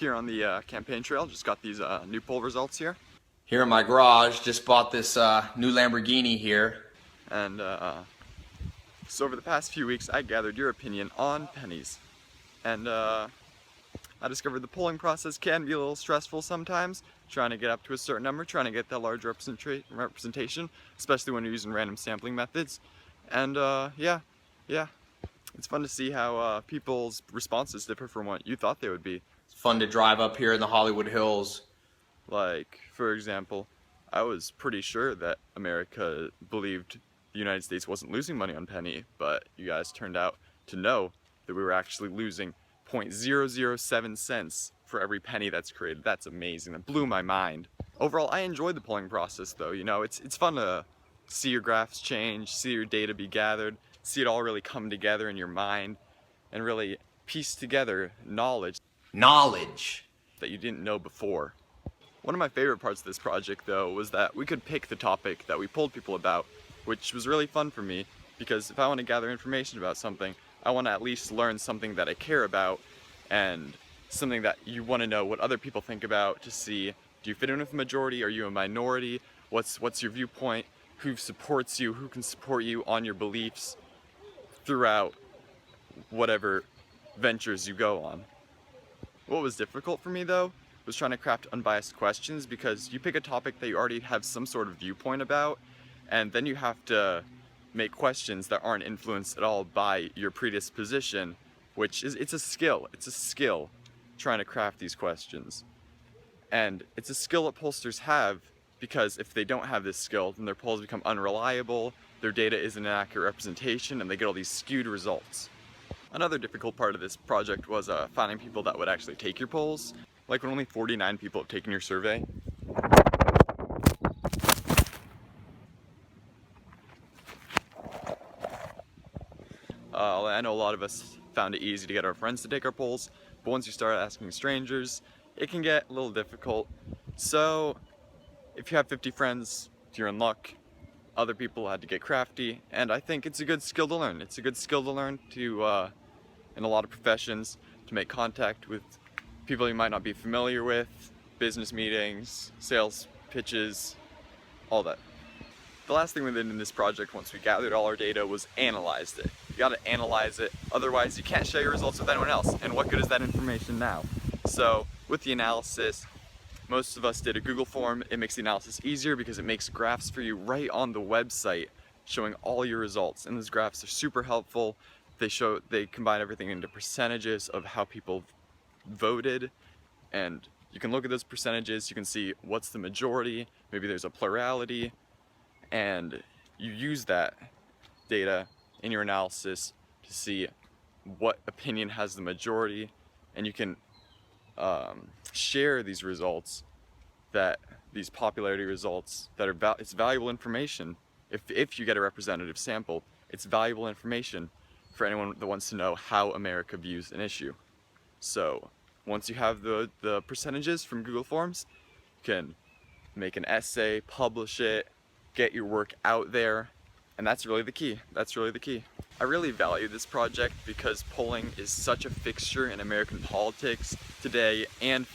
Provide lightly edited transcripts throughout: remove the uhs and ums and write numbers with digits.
here on the campaign trail. Just got these new poll results here. Here in my garage, just bought this new Lamborghini here. And so over the past few weeks, I gathered your opinion on pennies. And I discovered the polling process can be a little stressful sometimes, trying to get up to a certain number, trying to get that large representation, especially when you're using random sampling methods. And yeah, it's fun to see how people's responses differ from what you thought they would be. It's fun to drive up here in the Hollywood Hills. Like, for example, I was pretty sure that America believed the United States wasn't losing money on penny, but you guys turned out to know that we were actually losing 0.007 cents for every penny that's created. That's amazing. That blew my mind. Overall, I enjoyed the polling process though. You know, it's fun to see your graphs change, see your data be gathered, see it all really come together in your mind, and really piece together knowledge that you didn't know before. One of my favorite parts of this project though was that we could pick the topic that we polled people about, which was really fun for me, because if I want to gather information about something, I want to at least learn something that I care about and something that you want to know what other people think about, to see, do you fit in with the majority, are you a minority, what's your viewpoint, who supports you, who can support you on your beliefs throughout whatever ventures you go on. What was difficult for me though was trying to craft unbiased questions, because you pick a topic that you already have some sort of viewpoint about, and then you have to make questions that aren't influenced at all by your predisposition, which is, it's a skill trying to craft these questions. And it's a skill that pollsters have, because if they don't have this skill, then their polls become unreliable, their data isn't an accurate representation, and they get all these skewed results. Another difficult part of this project was finding people that would actually take your polls. Like when only 49 people have taken your survey. I know a lot of us found it easy to get our friends to take our polls, but once you start asking strangers, it can get a little difficult. So if you have 50 friends, you're in luck. Other people had to get crafty, and I think it's a good skill to learn. It's a good skill to learn to, in a lot of professions, to make contact with people you might not be familiar with, business meetings, sales pitches, all that. The last thing we did in this project, once we gathered all our data, was analyzed it. You gotta analyze it, otherwise you can't share your results with anyone else, and what good is that information now? So with the analysis, most of us did a Google form. It makes the analysis easier because it makes graphs for you right on the website showing all your results, and those graphs are super helpful. They combine everything into percentages of how people voted, and you can look at those percentages, you can see what's the majority, maybe there's a plurality, and you use that data in your analysis to see what opinion has the majority, and you can share these results, these popularity results that are it's valuable information. If you get a representative sample, it's valuable information for anyone that wants to know how America views an issue. So once you have the percentages from Google Forms, you can make an essay, publish it, get your work out there, and that's really the key. I really value this project because polling is such a fixture in American politics today and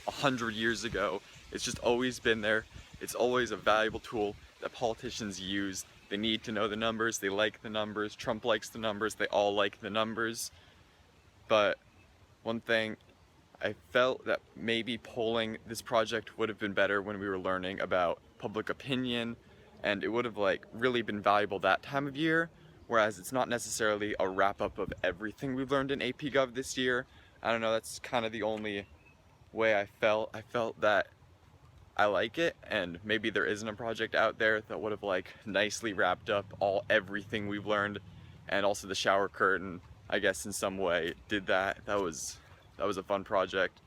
100 years ago. It's just always been there. It's always a valuable tool that politicians use. They need to know the numbers, they like the numbers, Trump likes the numbers, they all like the numbers. But one thing, I felt that maybe polling this project would have been better when we were learning about public opinion, and it would have really been valuable that time of year, whereas it's not necessarily a wrap-up of everything we've learned in AP Gov this year. I don't know, that's kind of the only way I felt. I felt that I like it, and maybe there isn't a project out there that would have nicely wrapped up everything we've learned, and also the shower curtain, I guess in some way did that. That was a fun project.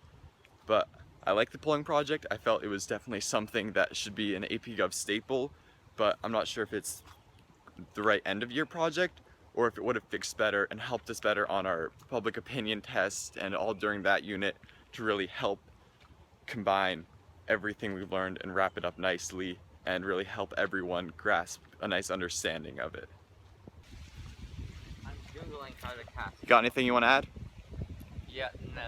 But I like the polling project. I felt it was definitely something that should be an AP Gov staple, but I'm not sure if it's the right end of year project, or if it would have fixed better and helped us better on our public opinion test and all during that unit to really help combine everything we've learned and wrap it up nicely and really help everyone grasp a nice understanding of it. I'm Googling how to cast. You got anything you want to add? Yeah, no.